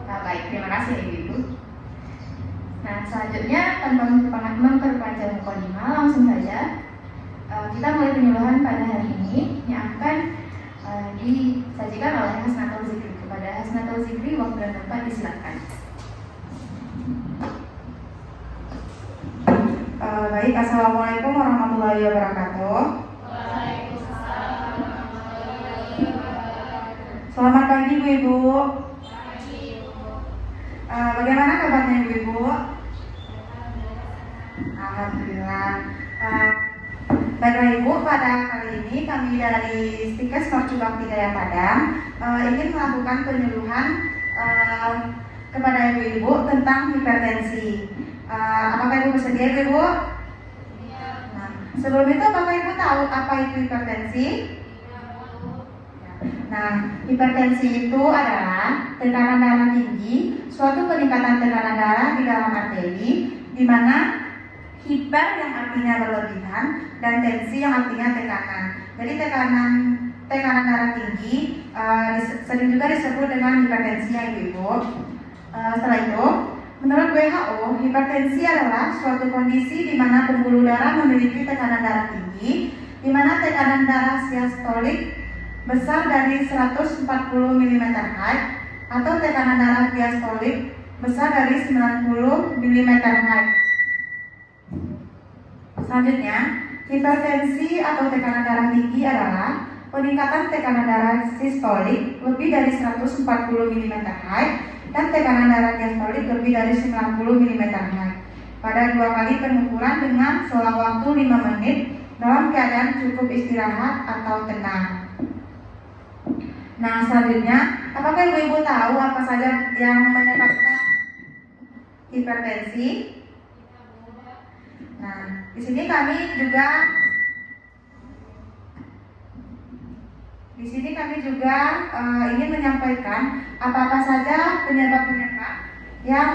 Nah, baik, terima kasih Ibu. Nah, selanjutnya tanpa memperpanjang mukadimah, langsung saja kita mulai penyuluhan pada hari ini yang akan disajikan oleh Hasnatul Zikri. Kepada Hasnatul Zikri, waktu dan tempat disilakan. Baik, Assalamualaikum warahmatullahi wabarakatuh. Waalaikumsalam warahmatullahi wabarakatuh. Selamat pagi Ibu-Ibu. Pagi, Ibu. Bagaimana kabarnya Ibu-Ibu? Alhamdulillah. Baiklah Ibu, pada kali ini kami dari Stikes Mercu Bakti Daya Padang ingin melakukan penyuluhan kepada Ibu-Ibu tentang hipertensi. Apakah Ibu bersedia Ibu? Nah, sebelum itu apakah Ibu tahu apa itu hipertensi? Nah, hipertensi itu adalah tekanan darah tinggi, suatu peningkatan tekanan darah di dalam arteri, di mana hiper yang artinya berlebihan dan tensi yang artinya tekanan. Jadi tekanan darah tinggi sering juga disebut dengan hipertensi ya Ibu. Setelah itu, menurut WHO, hipertensi adalah suatu kondisi di mana pembuluh darah memiliki tekanan darah tinggi, di mana tekanan darah siastolik besar dari 140 mmHg atau tekanan darah diastolik besar dari 90 mmHg. Selanjutnya, hipertensi atau tekanan darah tinggi adalah peningkatan tekanan darah sistolik lebih dari 140 mmHg dan tekanan darah diastolik lebih dari 90 mmHg pada 2 kali pengukuran dengan selang waktu 5 menit dalam keadaan cukup istirahat atau tenang. Nah, selanjutnya, apakah Ibu-Ibu tahu apa saja yang menyebabkan hipertensi? Nah, di sini kami juga ingin menyampaikan apa-apa saja penyebab-penyebab yang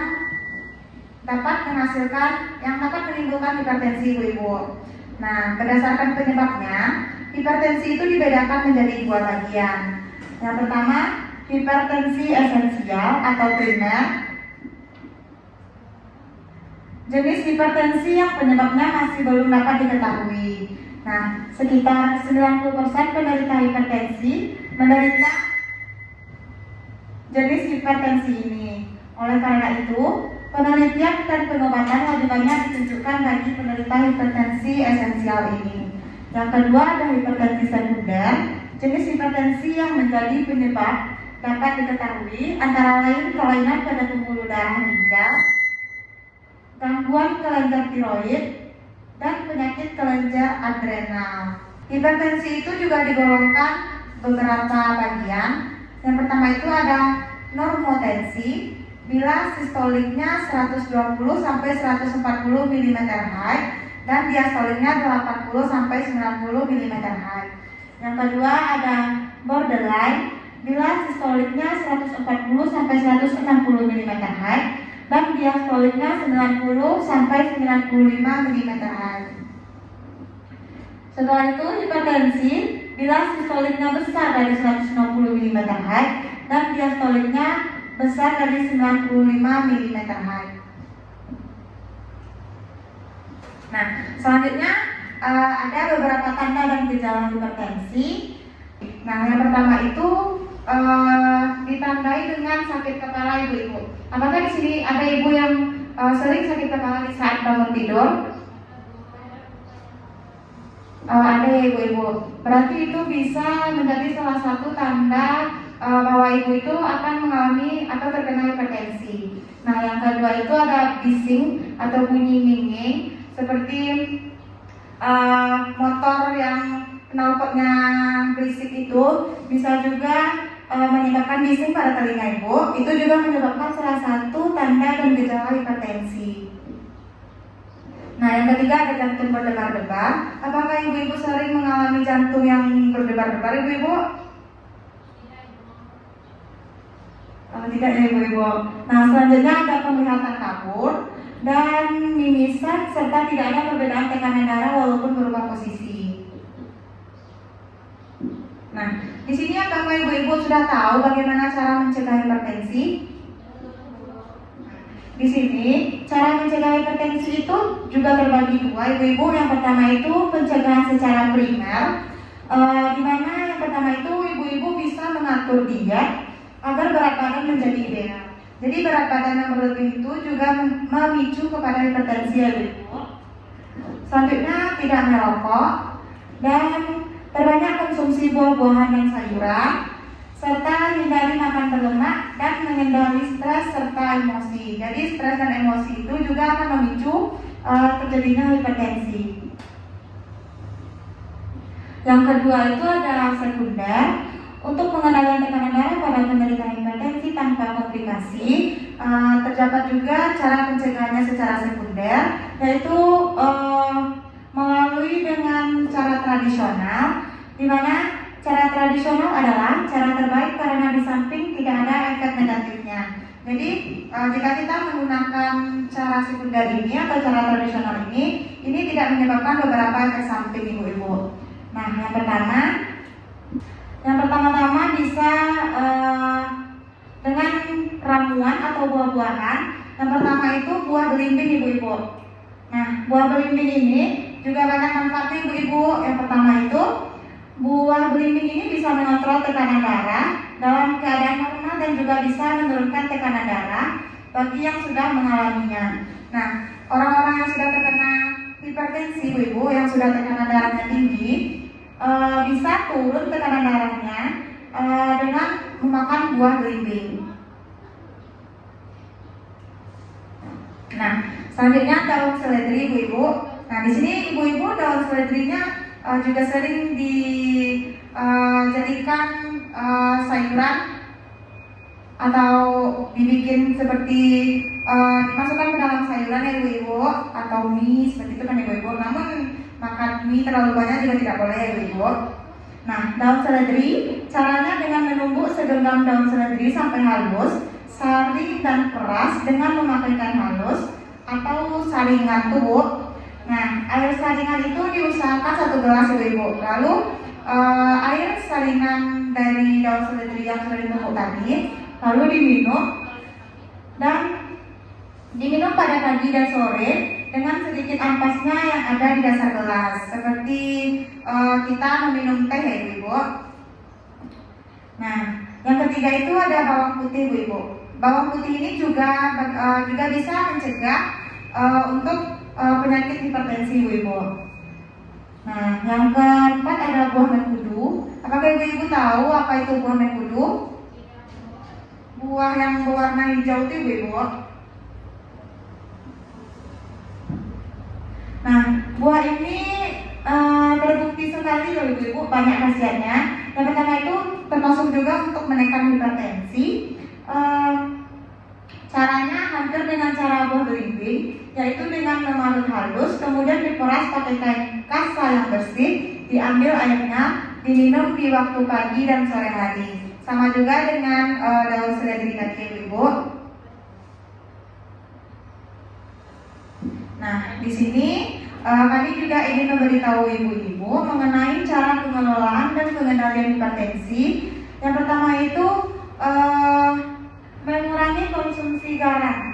dapat menimbulkan hipertensi Ibu-Ibu. Nah, berdasarkan penyebabnya, hipertensi itu dibedakan menjadi 2 bagian. Yang pertama, hipertensi esensial atau primer. Jenis hipertensi yang penyebabnya masih belum dapat diketahui. Nah, sekitar 90% penderita hipertensi menderita jenis hipertensi ini. Oleh karena itu, penelitian dan pengobatan lebih banyak ditunjukkan bagi penderita hipertensi esensial ini. Yang kedua ada hipertensi sekunder. Jenis hipertensi yang menjadi penyebab dapat diketahui antara lain kelainan pada pembuluh darah ginjal, gangguan kelenjar tiroid, dan penyakit kelenjar adrenal. Hipertensi itu juga digolongkan beberapa bagian. Yang pertama itu ada normotensi, bila sistoliknya 120 sampai 140 mmHg dan diastoliknya 80 sampai 90 mmHg. Yang kedua ada borderline, bila sistoliknya 140 sampai 160 mmHg dan diastoliknya 90 sampai 95 mmHg. Setelah itu hipertensi, bila sistoliknya besar dari 160 mmHg dan diastoliknya besar dari 95 mmHg. Nah, selanjutnya ada beberapa tanda dan gejala hipertensi. Nah, yang pertama itu ditandai dengan sakit kepala Ibu-Ibu. Apakah di sini ada ibu yang sering sakit kepala di saat bangun tidur? Ada ya Ibu-Ibu. Berarti itu bisa menjadi salah satu tanda bahwa ibu itu akan mengalami atau terkena hipertensi. Nah, yang kedua itu ada bising atau bunyi nging-nging seperti motor yang knalpotnya berisik itu bisa juga menyebabkan bising pada telinga Ibu. Itu juga menyebabkan salah satu tanda dan gejala hipertensi. Nah, yang ketiga ada jantung berdebar-debar. Apakah Ibu-Ibu sering mengalami jantung yang berdebar-debar Ibu-Ibu? Tidak ya Ibu-Ibu. Nah, selanjutnya ada penglihatan kabur dan mimisan serta tidak ada perbedaan tekanan darah walaupun berubah posisi. Nah, di sini apakah Ibu-Ibu sudah tahu bagaimana cara mencegah hipertensi? di sini cara mencegah hipertensi itu juga terbagi dua, ibu-ibu. Yang pertama itu pencegahan secara primer, di mana yang pertama itu ibu-ibu bisa mengatur diet agar berat badan menjadi ideal. Jadi berat badan yang berlebih itu juga memicu kepada hipertensi ya ibu. Selanjutnya tidak merokok dan perbanyak konsumsi buah-buahan dan sayuran, serta hindari makan berlemak dan menghindari stres serta emosi. Jadi stres dan emosi itu juga akan memicu terjadinya hipertensi. Yang kedua itu adalah sekunder. Untuk pengendalian tekanan darah pada penderita hipertensi tanpa komplikasi, terdapat juga cara pencegahannya secara sekunder, yaitu melalui dengan cara tradisional, di mana cara tradisional adalah cara terbaik karena di samping tidak ada efek negatifnya. Jadi jika kita menggunakan cara sekunder ini atau cara tradisional ini tidak menyebabkan beberapa efek samping ibu-ibu. Nah, yang pertama-tama bisa dengan ramuan atau buah-buahan. Yang pertama itu buah belimbing ibu-ibu. Nah, buah belimbing ini juga banyak manfaatnya ibu-ibu. Yang pertama itu buah belimbing ini bisa mengontrol tekanan darah dalam keadaan normal dan juga bisa menurunkan tekanan darah bagi yang sudah mengalaminya. Nah, orang-orang yang sudah terkena hipertensi ibu-ibu, yang sudah tekanan darahnya tinggi, bisa turun tekanan darahnya dengan memakan buah belimbing. Nah, selanjutnya daun seledri ibu-ibu. Nah, di sini ibu-ibu daun seledrinya juga sering dijadikan sayuran atau dibikin seperti dimasukkan ke dalam sayuran ya ibu-ibu, atau mie seperti itu kan ibu-ibu. Namun makan mie terlalu banyak juga tidak boleh ya ibu-ibu. Nah, daun seledri caranya dengan menumbuk segenggam daun seledri sampai halus, saring dan peras dengan memakaikan halus atau saringan tubuh. Nah, air saringan itu diusahakan 1 gelas ibu-ibu. Lalu air saringan dari daun seledri yang sudah ditumbuk tadi lalu diminum pada pagi dan sore dengan sedikit ampasnya yang ada di dasar gelas, seperti kita meminum teh ya ibu. Nah, yang ketiga itu ada bawang putih ibu. Bawang putih ini juga bisa mencegah untuk penyakit hipertensi ibu. Nah, yang keempat ada buah mengkudu. Apakah ibu tahu apa itu buah mengkudu? Buah yang berwarna hijau itu ibu. Nah, buah ini terbukti sekali loh ibu-ibu, banyak khasiatnya. Yang pertama itu termasuk juga untuk menekan hipertensi. Caranya hampir dengan cara buah belimbing, yaitu dengan memarut halus, kemudian diperas pakai kain kasa yang bersih, diambil airnya, diminum di waktu pagi dan sore hari. Sama juga dengan daun seledri tadi ibu. Nah, di sini kami juga ingin memberitahu ibu-ibu mengenai cara pengelolaan dan pengendalian hipertensi. Yang pertama itu mengurangi konsumsi garam.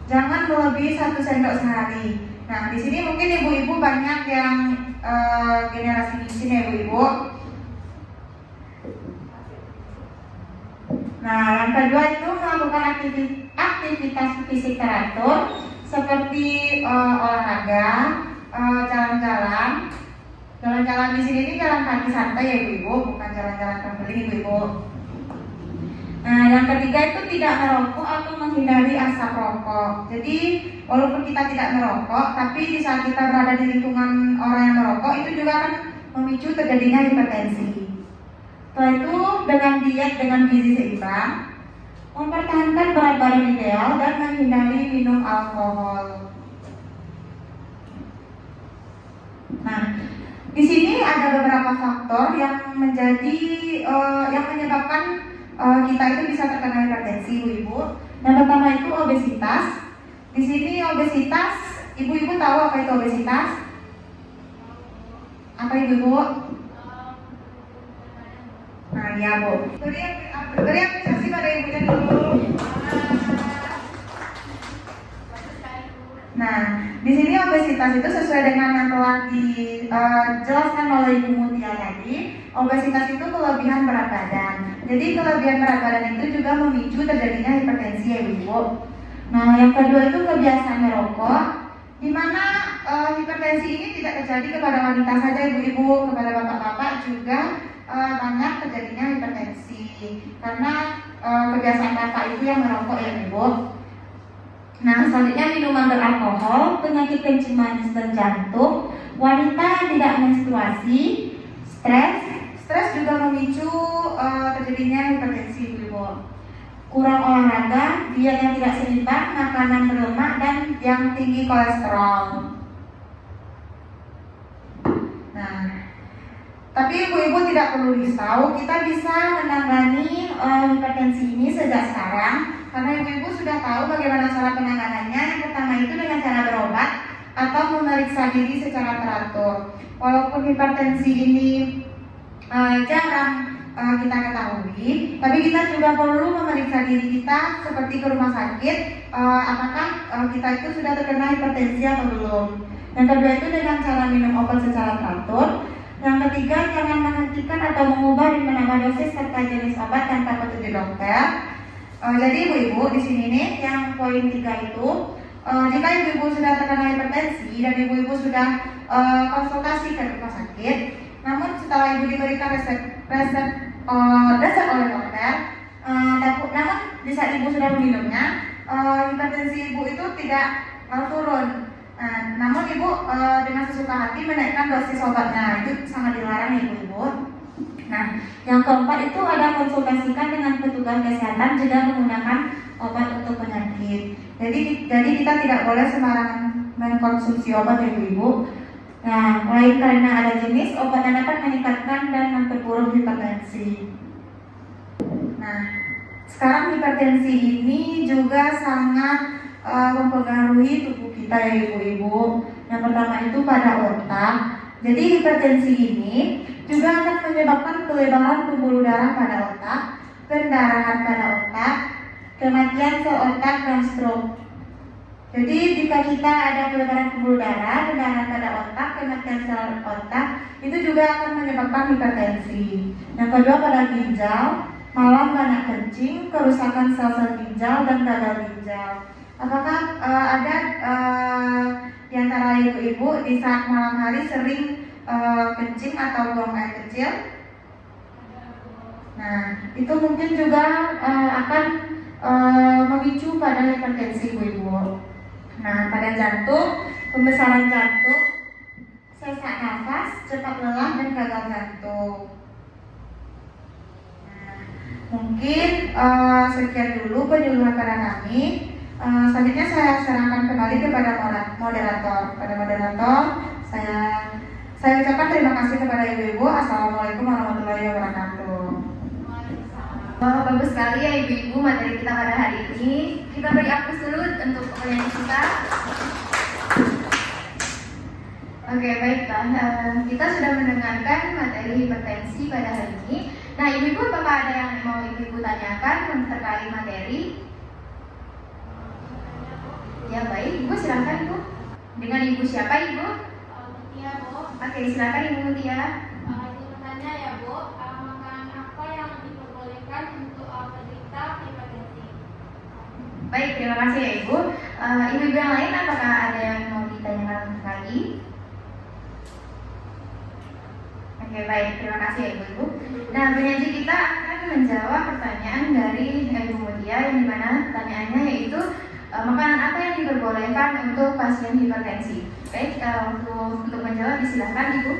Jangan melebihi 1 sendok sehari. Nah, di sini mungkin ibu-ibu banyak yang generasi di sini ibu-ibu. Nah, yang kedua itu melakukan aktivitas fisik teratur seperti olahraga, jalan-jalan. Jalan-jalan di sini ini jalan kaki santai ya ibu-ibu, bukan jalan-jalan traveling ibu-ibu. Nah, yang ketiga itu tidak merokok atau menghindari asap rokok. Jadi walaupun kita tidak merokok, tapi di saat kita berada di lingkungan orang yang merokok itu juga akan memicu terjadinya hipertensi. Setelah itu dengan diet dengan gizi seimbang, mempertahankan berat badan ideal dan menghindari minum alkohol. Nah, di sini ada beberapa faktor yang menyebabkan kita itu bisa terkena hipertensi ibu-ibu. Yang pertama itu obesitas. Di sini obesitas, ibu-ibu tahu apa itu obesitas? Apa ibu-ibu? Nah, ya bu. Beri apresiasi pada ibunya dulu. obesitas itu sesuai dengan yang telah dijelaskan oleh Ibu Mutia tadi. Obesitas itu kelebihan berat badan. Jadi kelebihan berat badan itu juga memicu terjadinya hipertensi ya Ibu. Nah, yang kedua itu kebiasaan merokok, di mana hipertensi ini tidak terjadi kepada wanita saja Ibu-ibu, kepada bapak-bapak juga banyak terjadinya hipertensi karena kebiasaan bapak itu yang merokok ya Ibu. Nah, selanjutnya minuman beralkohol, penyakit kencing manis dan jantung, wanita yang tidak menstruasi, stres juga memicu terjadinya hipertensi Ibu. Kurang olahraga, diet yang tidak seimbang, makanan berlemak dan yang tinggi kolesterol. Nah, tapi ibu-ibu tidak perlu risau, kita bisa menangani hipertensi ini sejak sekarang. Karena ibu-ibu sudah tahu bagaimana cara penanganannya. Yang pertama itu dengan cara berobat atau memeriksa diri secara teratur. Walaupun hipertensi ini jarang kita ketahui, tapi kita juga perlu memeriksa diri kita seperti ke rumah sakit, apakah kita itu sudah terkena hipertensi atau belum. Yang kedua itu dengan cara minum obat secara teratur. Yang ketiga, jangan menghentikan atau mengubah dan menambah dosis serta jenis obat tanpa petunjuk dokter. Jadi ibu-ibu di sini nih yang poin 3 itu, jika ibu-ibu sudah terkena hipertensi dan ibu-ibu sudah konsultasi ke rumah sakit, namun setelah ibu diberikan resep oleh dokter, namun di saat ibu sudah meminumnya, hipertensi ibu itu tidak turun. Namun ibu dengan sesuka hati menaikkan dosis obatnya, itu sangat dilarang ibu-ibu. Nah, yang keempat itu ada konsultasikan dengan petugas kesehatan juga menggunakan obat untuk penyakit. Jadi kita tidak boleh sembarangan mengkonsumsi obat ibu-ibu. Nah, lain karena ada jenis obat yang dapat meningkatkan dan memperburuk hipertensi. Nah, sekarang hipertensi ini juga sangat mempengaruhi tubuh kita ya ibu-ibu. Yang pertama itu pada otak. Jadi hipertensi ini juga akan menyebabkan pelebaran pembuluh darah pada otak, pendarahan pada otak, kematian sel otak dan stroke. Jadi jika kita ada pelebaran pembuluh darah, pendarahan pada otak, kematian sel otak, itu juga akan menyebabkan hipertensi. Yang kedua pada ginjal, malam banyak kencing, kerusakan sel-sel ginjal dan gagal ginjal. Apakah ada di antara ibu-ibu di saat malam hari sering kencing atau buang air kecil? Nah, itu mungkin juga akan memicu pada hipertensi ibu-ibu. Nah, pada jantung, pembesaran jantung, sesak nafas, cepat lelah dan gagal jantung. Nah, mungkin sekian dulu penjelasan pada kami. Selanjutnya saya serahkan kembali kepada moderator. Pada moderator, saya ucapkan terima kasih kepada ibu-ibu. Assalamualaikum warahmatullahi wabarakatuh. Wah, bagus sekali ya ibu-ibu materi kita pada hari ini. Kita beri aplaus dulu untuk penyanyi kita. Oke, baiklah. Kita sudah mendengarkan materi hipertensi pada hari ini. Nah, ibu-ibu apakah ada yang mau ibu-ibu tanyakan terkait materi? Ya baik, ibu silakan ibu. Dengan ibu siapa ibu? Mutia Bu. Oke, silakan ibu Mutia. Izin bertanya ya Bu, makanan apa yang diperbolehkan untuk penderita hipertensi? Baik, terima kasih ya ibu. Ibu-ibu yang lain apakah ada yang mau ditanyakan lagi? Oke, baik, terima kasih ya ibu-ibu. Nah, penyaji kita akan menjawab pertanyaan dari ibu Mutia, yang dimana pertanyaannya yaitu makanan apa yang diperbolehkan untuk pasien hipertensi? Baik, untuk menjawab disilahkan ibu.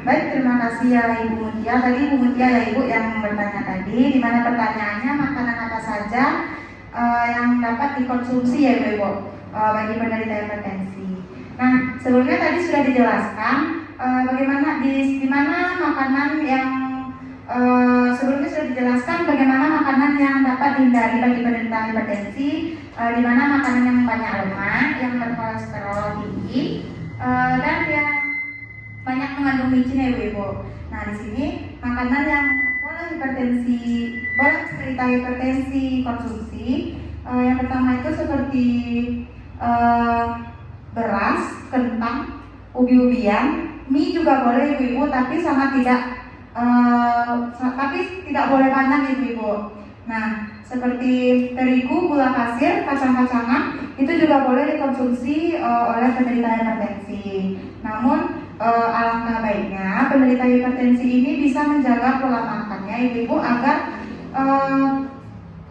Baik, terima kasih ya Ibu Mutia. Tadi Ibu Mutia ya Ibu yang bertanya tadi, di mana pertanyaannya makanan apa saja yang dapat dikonsumsi ya Ibu bagi penderita hipertensi. Nah, sebelumnya tadi sudah dijelaskan bagaimana di mana makanan yang sebelumnya sudah dijelaskan bagaimana makanan yang dapat dihindari bagi penderita hipertensi, di mana makanan yang banyak lemak, yang berkolesterol tinggi, dan yang banyak mengandung micin ya ibu-ibu. Nah, di sini makanan yang boleh penderita hipertensi konsumsi, yang pertama itu seperti beras, kentang, ubi-ubian, mie juga boleh ibu-ibu, tapi tapi tidak boleh banyak ibu-ibu. Nah, seperti terigu, gula pasir, kacang-kacangan itu juga boleh dikonsumsi oleh penderita hipertensi. Namun alangkah baiknya penderita hipertensi ini bisa menjaga pola makannya ibu-ibu agar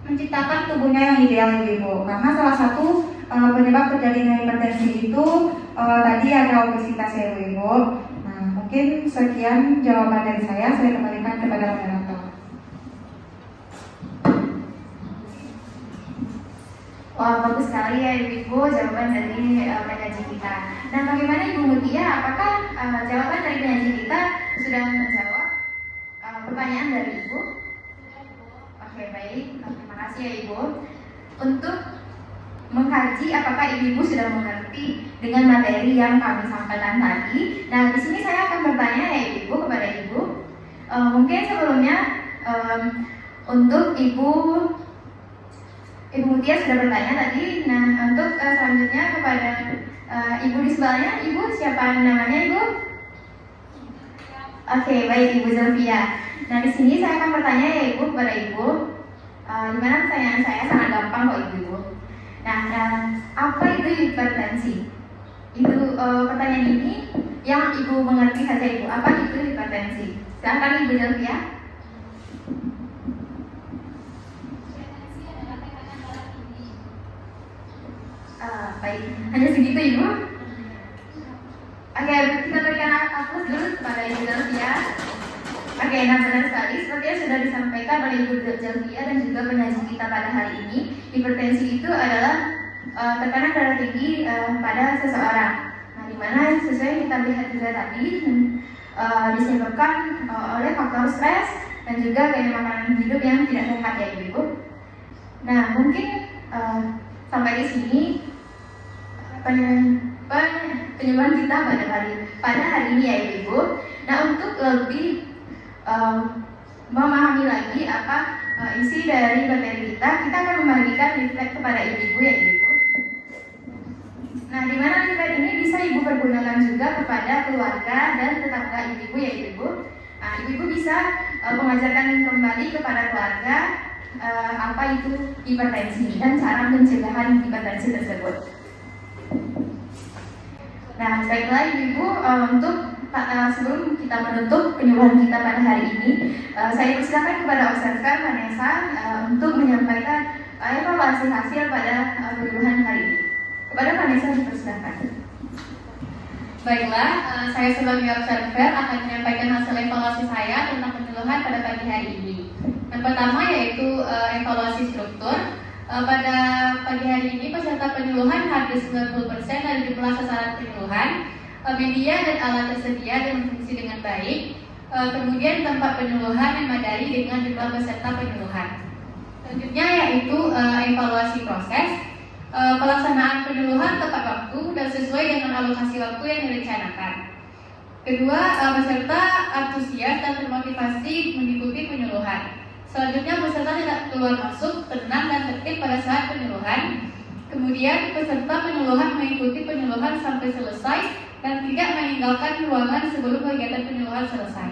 menciptakan tubuhnya yang ideal ibu-ibu. Karena salah satu penyebab terjadinya hipertensi itu tadi ada obesitas ya ibu-ibu. Nah, mungkin sekian jawaban dari saya kembalikan kepada moderator. Wah, bagus sekali ya Ibu jawaban dari penyaji kita. Nah, bagaimana Ibu Mutia? Apakah jawaban dari penyaji kita sudah menjawab pertanyaan dari Ibu? Oke, baik. Terima kasih ya Ibu. Untuk mengkaji apakah Ibu sudah mengerti dengan materi yang kami sampaikan tadi. Nah, di sini saya akan bertanya ya Ibu kepada Ibu. Mungkin sebelumnya untuk Ibu Mutia sudah bertanya tadi. Nah, untuk selanjutnya kepada Ibu di sebelahnya, Ibu siapa namanya Ibu? Oke, baik Ibu Zulfia. Nah, di sini saya akan bertanya ya Ibu kepada Ibu. Dimana pertanyaan saya sangat gampang kok Ibu. Nah, apa itu hipertensi? Itu pertanyaan ini yang Ibu mengerti saja Ibu. Apa itu hipertensi? Silakan Ibu Zulfia. Baik, hanya segitu Ibu. Oke, kita berikan aplaus dulu kepada Ibu Zulfia. Oke, nah benar sekali seperti yang sudah disampaikan oleh Ibu Zulfia dan juga penyaji kita pada hari ini, hipertensi itu adalah tekanan darah tinggi pada seseorang. Nah, dimana sesuai yang kita lihat juga tadi disebabkan oleh faktor stres dan juga gaya makanan hidup yang tidak sehat ya Ibu. Nah, mungkin sampai di sini penyuluhan kita pada hari ini ya Ibu. Nah, untuk lebih memahami lagi apa isi dari materi kita akan membagikan leaflet kepada ibu-ibu ya Ibu. Nah, di mana leaflet ini bisa Ibu pergunakan juga kepada keluarga dan tetangga ibu-ibu ya Ibu. Nah, ibu-ibu bisa mengajarkan kembali kepada keluarga apa itu hipertensi dan cara pencegahan hipertensi tersebut. Nah, baiklah Ibu, untuk sebelum kita menutup penyuluhan kita pada hari ini, saya persilakan kepada observer Vanessa untuk menyampaikan evaluasi hasil pada penyuluhan hari ini. Kepada Vanessa dipersilakan. Baiklah, saya sebagai observer akan menyampaikan hasil evaluasi saya tentang penyuluhan pada pagi hari ini. Yang pertama yaitu evaluasi struktur. Pada pagi hari ini peserta penyuluhan hampir 90% dari jumlah sasaran penyuluhan. Media dan alat tersedia dan berfungsi dengan baik. Kemudian tempat penyuluhan memadai dengan jumlah peserta penyuluhan. Selanjutnya yaitu evaluasi proses. Pelaksanaan penyuluhan tepat waktu dan sesuai dengan alokasi waktu yang direncanakan. Kedua, peserta antusias dan termotivasi mengikuti penyuluhan. Selanjutnya, peserta tidak keluar masuk, tenang dan tertib pada saat penyuluhan. Kemudian, peserta penyuluhan mengikuti penyuluhan sampai selesai dan tidak meninggalkan ruangan sebelum kegiatan penyuluhan selesai.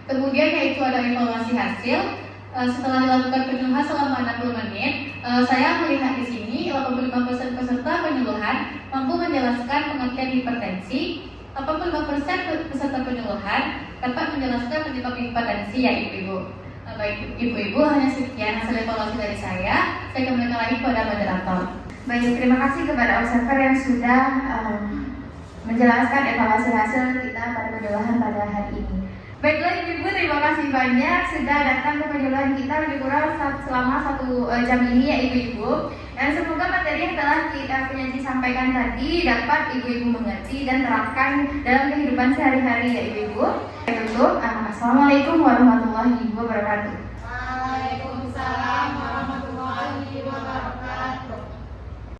Kemudian yaitu ada evaluasi hasil. Setelah dilakukan penyuluhan selama 60 menit, saya melihat di sini 85% peserta penyuluhan mampu menjelaskan pengertian hipertensi. 85% peserta penyuluhan dapat menjelaskan penyebab hipertensi ya ibu-ibu. Baik ibu-ibu, hanya sekian hasil evaluasi dari saya. Saya kembalikan lagi kepada moderator. Baik, terima kasih kepada observer yang sudah menjelaskan evaluasi hasil kita pada penyuluhan pada hari ini. Baiklah ibu-ibu, terima kasih banyak sudah datang ke penyuluhan kita lebih kurang selama 1 jam ini ya ibu-ibu. Dan semoga materi yang telah kita penyaji sampaikan tadi dapat ibu-ibu mengerti dan terapkan dalam kehidupan sehari-hari ya ibu-ibu. Assalamualaikum warahmatullahi wabarakatuh.